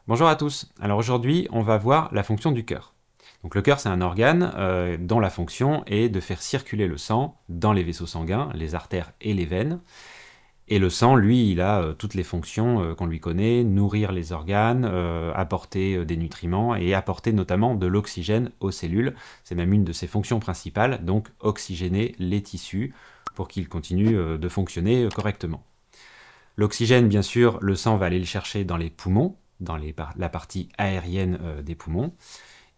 Bonjour à tous. Alors aujourd'hui, on va voir la fonction du cœur. Donc le cœur, c'est un organe dont la fonction est de faire circuler le sang dans les vaisseaux sanguins, les artères et les veines. Et le sang, lui, il a toutes les fonctions qu'on lui connaît, nourrir les organes, apporter des nutriments et apporter notamment de l'oxygène aux cellules. C'est même une de ses fonctions principales, donc oxygéner les tissus pour qu'ils continuent de fonctionner correctement. L'oxygène, bien sûr, le sang va aller le chercher dans les poumons, dans la partie aérienne des poumons.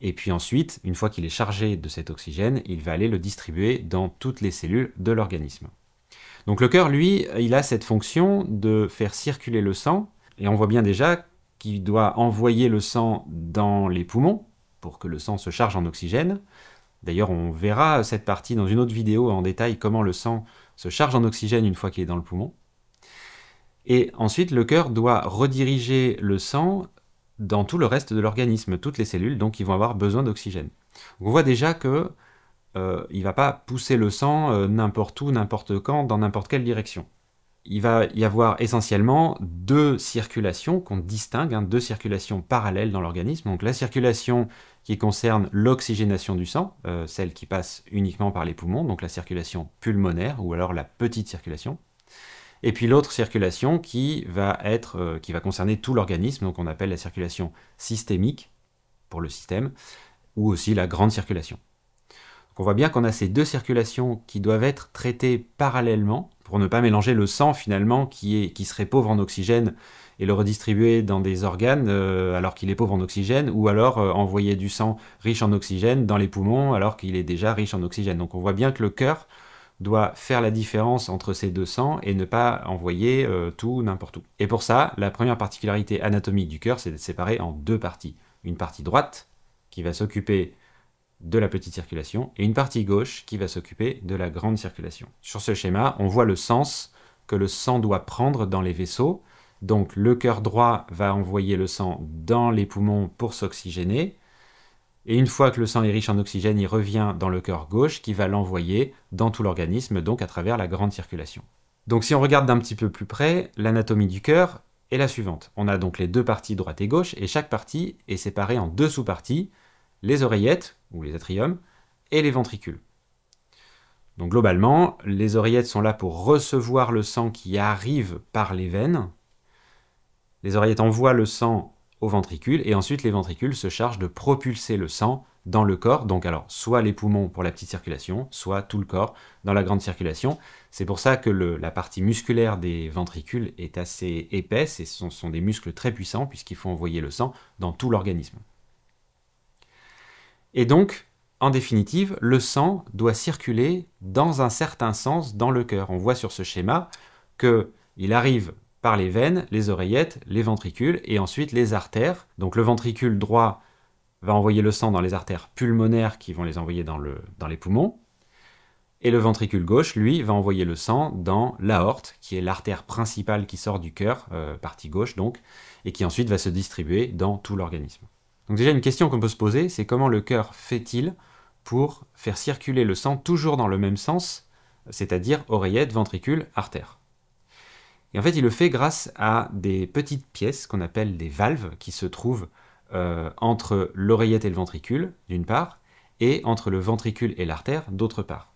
Et puis ensuite, une fois qu'il est chargé de cet oxygène, il va aller le distribuer dans toutes les cellules de l'organisme. Donc le cœur, lui, il a cette fonction de faire circuler le sang, et on voit bien déjà qu'il doit envoyer le sang dans les poumons pour que le sang se charge en oxygène. D'ailleurs, on verra cette partie dans une autre vidéo en détail, comment le sang se charge en oxygène une fois qu'il est dans le poumon. Et ensuite, le cœur doit rediriger le sang dans tout le reste de l'organisme, toutes les cellules, donc ils vont avoir besoin d'oxygène. On voit déjà que il ne va pas pousser le sang n'importe où, n'importe quand, dans n'importe quelle direction. Il va y avoir essentiellement deux circulations qu'on distingue, deux circulations parallèles dans l'organisme. Donc la circulation qui concerne l'oxygénation du sang, celle qui passe uniquement par les poumons, donc la circulation pulmonaire, ou alors la petite circulation. Et puis l'autre circulation qui va concerner tout l'organisme, donc on appelle la circulation systémique pour le système, ou aussi la grande circulation. Donc on voit bien qu'on a ces deux circulations qui doivent être traitées parallèlement pour ne pas mélanger le sang finalement qui serait pauvre en oxygène et le redistribuer dans des organes alors qu'il est pauvre en oxygène, ou alors envoyer du sang riche en oxygène dans les poumons alors qu'il est déjà riche en oxygène. Donc on voit bien que le cœur doit faire la différence entre ces deux sangs et ne pas envoyer tout n'importe où. Et pour ça, la première particularité anatomique du cœur, c'est d'être séparé en deux parties. Une partie droite qui va s'occuper de la petite circulation et une partie gauche qui va s'occuper de la grande circulation. Sur ce schéma, on voit le sens que le sang doit prendre dans les vaisseaux. Donc le cœur droit va envoyer le sang dans les poumons pour s'oxygéner. Et une fois que le sang est riche en oxygène, il revient dans le cœur gauche qui va l'envoyer dans tout l'organisme, donc à travers la grande circulation. Donc si on regarde d'un petit peu plus près, l'anatomie du cœur est la suivante. On a donc les deux parties droite et gauche, et chaque partie est séparée en deux sous-parties, les oreillettes, ou les atriums, et les ventricules. Donc globalement, les oreillettes sont là pour recevoir le sang qui arrive par les veines. Les oreillettes envoient le sang aux ventricules, et ensuite les ventricules se chargent de propulser le sang dans le corps, donc alors soit les poumons pour la petite circulation, soit tout le corps dans la grande circulation. C'est pour ça que la partie musculaire des ventricules est assez épaisse, et ce sont des muscles très puissants, puisqu'il faut envoyer le sang dans tout l'organisme. Et donc, en définitive, le sang doit circuler dans un certain sens dans le cœur. On voit sur ce schéma qu'il arrive par les veines, les oreillettes, les ventricules et ensuite les artères. Donc le ventricule droit va envoyer le sang dans les artères pulmonaires qui vont les envoyer dans les poumons. Et le ventricule gauche, lui, va envoyer le sang dans l'aorte, qui est l'artère principale qui sort du cœur, partie gauche donc, et qui ensuite va se distribuer dans tout l'organisme. Donc déjà une question qu'on peut se poser, c'est comment le cœur fait-il pour faire circuler le sang toujours dans le même sens, c'est-à-dire oreillette, ventricule, artère. Et en fait, il le fait grâce à des petites pièces qu'on appelle des valves qui se trouvent entre l'oreillette et le ventricule, d'une part, et entre le ventricule et l'artère, d'autre part.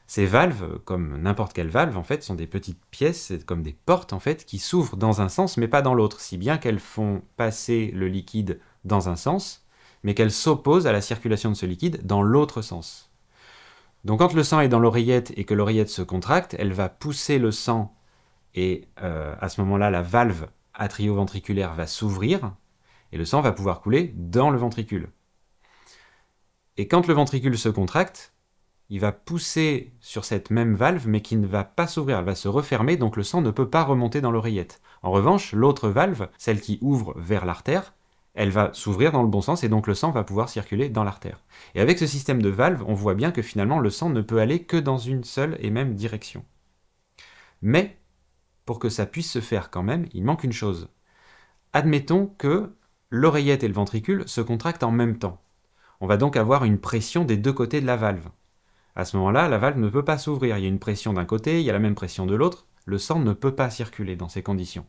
Ces valves, comme n'importe quelle valve, en fait, sont des petites pièces, comme des portes, en fait, qui s'ouvrent dans un sens, mais pas dans l'autre, si bien qu'elles font passer le liquide dans un sens, mais qu'elles s'opposent à la circulation de ce liquide dans l'autre sens. Donc quand le sang est dans l'oreillette et que l'oreillette se contracte, elle va pousser le sang, et à ce moment-là, la valve atrioventriculaire va s'ouvrir, et le sang va pouvoir couler dans le ventricule. Et quand le ventricule se contracte, il va pousser sur cette même valve, mais qui ne va pas s'ouvrir, elle va se refermer, donc le sang ne peut pas remonter dans l'oreillette. En revanche, l'autre valve, celle qui ouvre vers l'artère, elle va s'ouvrir dans le bon sens, et donc le sang va pouvoir circuler dans l'artère. Et avec ce système de valve, on voit bien que finalement le sang ne peut aller que dans une seule et même direction. Mais, pour que ça puisse se faire quand même, il manque une chose. Admettons que l'oreillette et le ventricule se contractent en même temps. On va donc avoir une pression des deux côtés de la valve. À ce moment-là, la valve ne peut pas s'ouvrir. Il y a une pression d'un côté, il y a la même pression de l'autre. Le sang ne peut pas circuler dans ces conditions.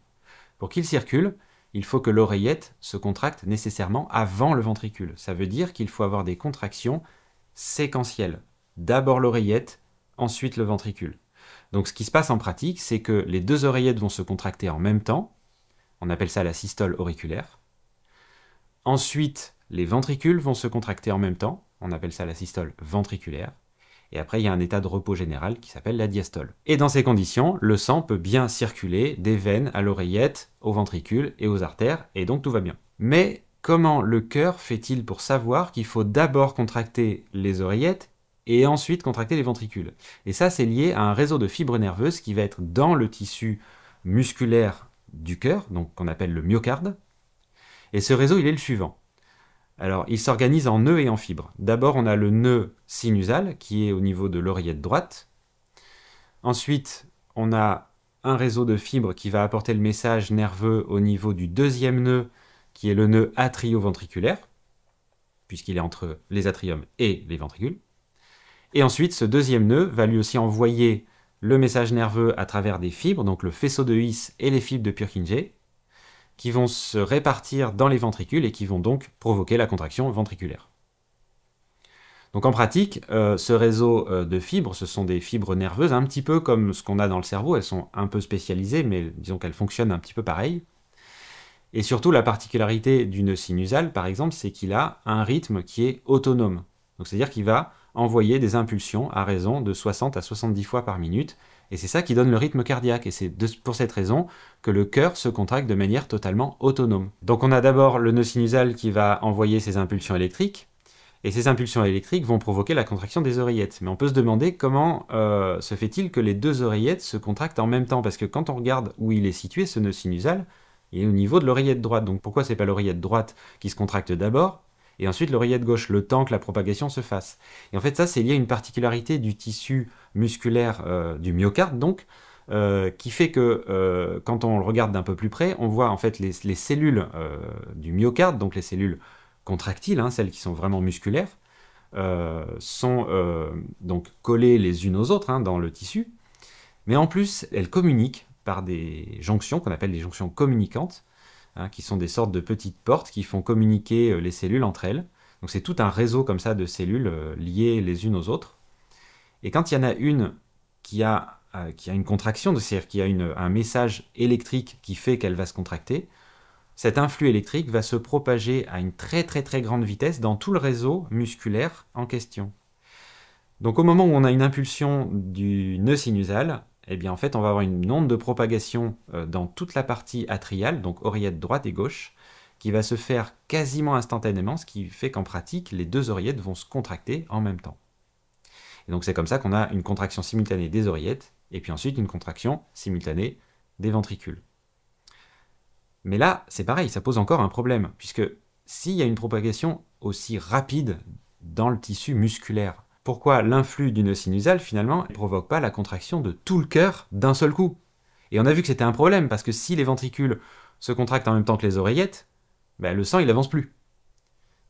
Pour qu'il circule, il faut que l'oreillette se contracte nécessairement avant le ventricule. Ça veut dire qu'il faut avoir des contractions séquentielles. D'abord l'oreillette, ensuite le ventricule. Donc ce qui se passe en pratique, c'est que les deux oreillettes vont se contracter en même temps. On appelle ça la systole auriculaire. Ensuite, les ventricules vont se contracter en même temps. On appelle ça la systole ventriculaire. Et après, il y a un état de repos général qui s'appelle la diastole. Et dans ces conditions, le sang peut bien circuler des veines à l'oreillette, au ventricule et aux artères, et donc tout va bien. Mais comment le cœur fait-il pour savoir qu'il faut d'abord contracter les oreillettes et ensuite contracter les ventricules? Et ça, c'est lié à un réseau de fibres nerveuses qui va être dans le tissu musculaire du cœur, donc qu'on appelle le myocarde. Et ce réseau, il est le suivant. Alors, il s'organise en nœuds et en fibres. D'abord, on a le nœud sinusal, qui est au niveau de l'oreillette droite. Ensuite, on a un réseau de fibres qui va apporter le message nerveux au niveau du deuxième nœud, qui est le nœud atrio-ventriculaire, puisqu'il est entre les atriums et les ventricules. Et ensuite, ce deuxième nœud va lui aussi envoyer le message nerveux à travers des fibres, donc le faisceau de His et les fibres de Purkinje, qui vont se répartir dans les ventricules et qui vont donc provoquer la contraction ventriculaire. Donc en pratique, ce réseau de fibres, ce sont des fibres nerveuses, un petit peu comme ce qu'on a dans le cerveau, elles sont un peu spécialisées, mais disons qu'elles fonctionnent un petit peu pareil. Et surtout, la particularité du nœud sinusal, par exemple, c'est qu'il a un rythme qui est autonome. Donc c'est-à-dire qu'il va envoyer des impulsions à raison de 60 à 70 fois par minute, et c'est ça qui donne le rythme cardiaque, et c'est pour cette raison que le cœur se contracte de manière totalement autonome. Donc on a d'abord le nœud sinusal qui va envoyer ses impulsions électriques, et ces impulsions électriques vont provoquer la contraction des oreillettes. Mais on peut se demander comment se fait-il que les deux oreillettes se contractent en même temps, parce que quand on regarde où il est situé, ce nœud sinusal, il est au niveau de l'oreillette droite. Donc pourquoi c'est pas l'oreillette droite qui se contracte d'abord, et ensuite l'oreillette gauche, le temps que la propagation se fasse. Et en fait, ça, c'est lié à une particularité du tissu musculaire du myocarde, donc, qui fait que quand on le regarde d'un peu plus près, on voit en fait les cellules du myocarde, donc les cellules contractiles, hein, celles qui sont vraiment musculaires, sont donc collées les unes aux autres hein, dans le tissu, mais en plus, elles communiquent par des jonctions qu'on appelle des jonctions communicantes, hein, qui sont des sortes de petites portes qui font communiquer les cellules entre elles. Donc c'est tout un réseau comme ça de cellules liées les unes aux autres. Et quand il y en a une qui a une contraction, c'est-à-dire qui a un message électrique qui fait qu'elle va se contracter, cet influx électrique va se propager à une très très très grande vitesse dans tout le réseau musculaire en question. Donc au moment où on a une impulsion du nœud sinusal, eh bien en fait on va avoir une onde de propagation dans toute la partie atriale, donc oreillette droite et gauche, qui va se faire quasiment instantanément, ce qui fait qu'en pratique, les deux oreillettes vont se contracter en même temps. Et donc c'est comme ça qu'on a une contraction simultanée des oreillettes, et puis ensuite une contraction simultanée des ventricules. Mais là, c'est pareil, ça pose encore un problème, puisque s'il y a une propagation aussi rapide dans le tissu musculaire, pourquoi l'influx du nœud sinusal, finalement, ne provoque pas la contraction de tout le cœur d'un seul coup? Et on a vu que c'était un problème, parce que si les ventricules se contractent en même temps que les oreillettes, ben, le sang, il avance plus.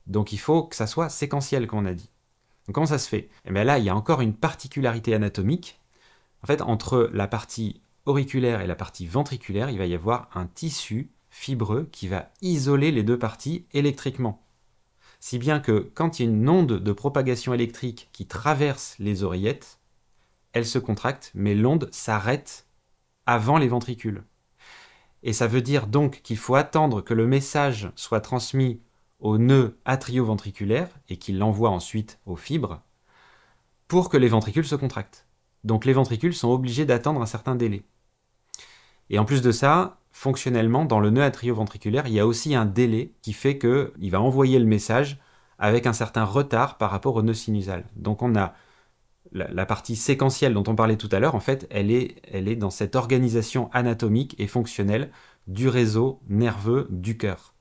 Donc il faut que ça soit séquentiel, comme on a dit. Donc comment ça se fait? Et bien là, il y a encore une particularité anatomique. En fait, entre la partie auriculaire et la partie ventriculaire, il va y avoir un tissu fibreux qui va isoler les deux parties électriquement. Si bien que quand il y a une onde de propagation électrique qui traverse les oreillettes, elle se contracte, mais l'onde s'arrête avant les ventricules. Et ça veut dire donc qu'il faut attendre que le message soit transmis au nœud atrio-ventriculaire et qu'il l'envoie ensuite aux fibres pour que les ventricules se contractent. Donc les ventricules sont obligés d'attendre un certain délai. Et en plus de ça, fonctionnellement, dans le nœud atrio-ventriculaire, il y a aussi un délai qui fait qu'il va envoyer le message avec un certain retard par rapport au nœud sinusal. Donc on a la partie séquentielle dont on parlait tout à l'heure, en fait, elle est dans cette organisation anatomique et fonctionnelle du réseau nerveux du cœur.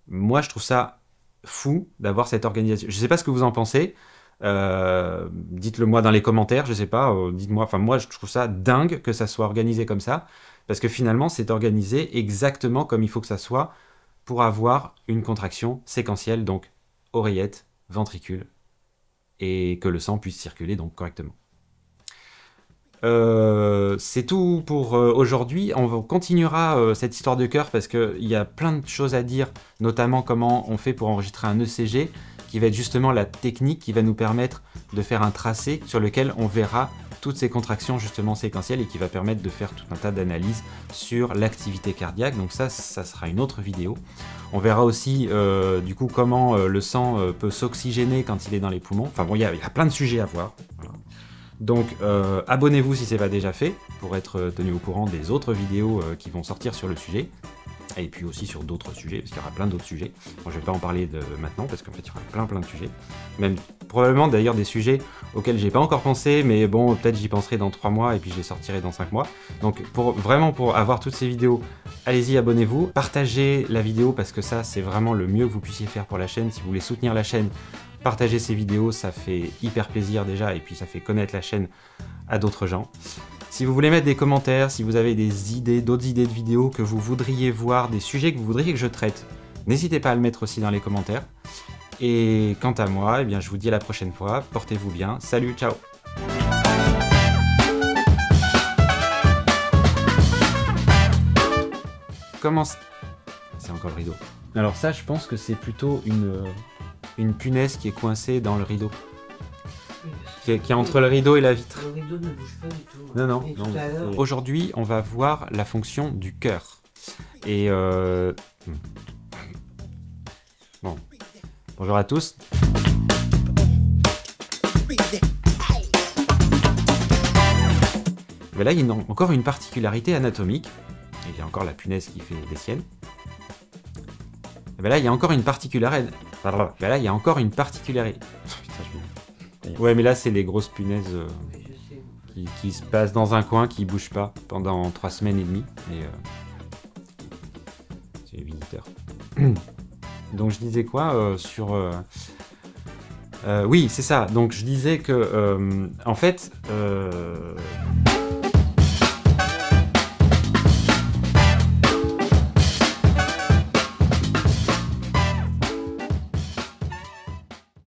Moi, je trouve ça fou d'avoir cette organisation. Je ne sais pas ce que vous en pensez. Dites-le moi dans les commentaires, je sais pas, dites-moi, enfin moi je trouve ça dingue que ça soit organisé comme ça, parce que finalement c'est organisé exactement comme il faut que ça soit pour avoir une contraction séquentielle, donc oreillette, ventricule, et que le sang puisse circuler donc correctement. C'est tout pour aujourd'hui. On continuera cette histoire de cœur parce qu'il y a plein de choses à dire, notamment comment on fait pour enregistrer un ECG, qui va être justement la technique qui va nous permettre de faire un tracé sur lequel on verra toutes ces contractions justement séquentielles et qui va permettre de faire tout un tas d'analyses sur l'activité cardiaque. Donc ça sera une autre vidéo. On verra aussi du coup comment le sang peut s'oxygéner quand il est dans les poumons. Enfin bon, il y a plein de sujets à voir. Voilà. Donc abonnez-vous si ce n'est pas déjà fait pour être tenu au courant des autres vidéos qui vont sortir sur le sujet. Et puis aussi sur d'autres sujets, parce qu'il y aura plein d'autres sujets. Bon, je ne vais pas en parler maintenant, parce qu'en fait, il y aura plein de sujets. Même probablement d'ailleurs des sujets auxquels j'ai pas encore pensé, mais bon, peut-être j'y penserai dans 3 mois, et puis je les sortirai dans 5 mois. Donc vraiment, pour avoir toutes ces vidéos, allez-y, abonnez-vous. Partagez la vidéo, parce que ça, c'est vraiment le mieux que vous puissiez faire pour la chaîne. Si vous voulez soutenir la chaîne, partagez ces vidéos, ça fait hyper plaisir déjà, et puis ça fait connaître la chaîne à d'autres gens. Si vous voulez mettre des commentaires, si vous avez des idées, d'autres idées de vidéos que vous voudriez voir, des sujets que vous voudriez que je traite, n'hésitez pas à le mettre aussi dans les commentaires. Et quant à moi, eh bien, je vous dis à la prochaine fois, portez-vous bien, salut, ciao! Comment... C'est encore le rideau. Alors ça, je pense que c'est plutôt une punaise qui est coincée dans le rideau. Qui est entre le rideau et la vitre. Le rideau ne bouge pas du tout. Non. Aujourd'hui, on va voir la fonction du cœur. Et bon. Bonjour à tous. Mais là, il y a encore une particularité anatomique. Il y a encore la punaise qui fait des siennes. Et ben là, il y a encore une particularité. Ouais, mais là, c'est les grosses punaises qui se passent dans un coin, qui bougent pas pendant 3 semaines et demie. Et c'est les visiteurs. Donc, je disais quoi sur... oui, c'est ça. Donc, je disais que, en fait...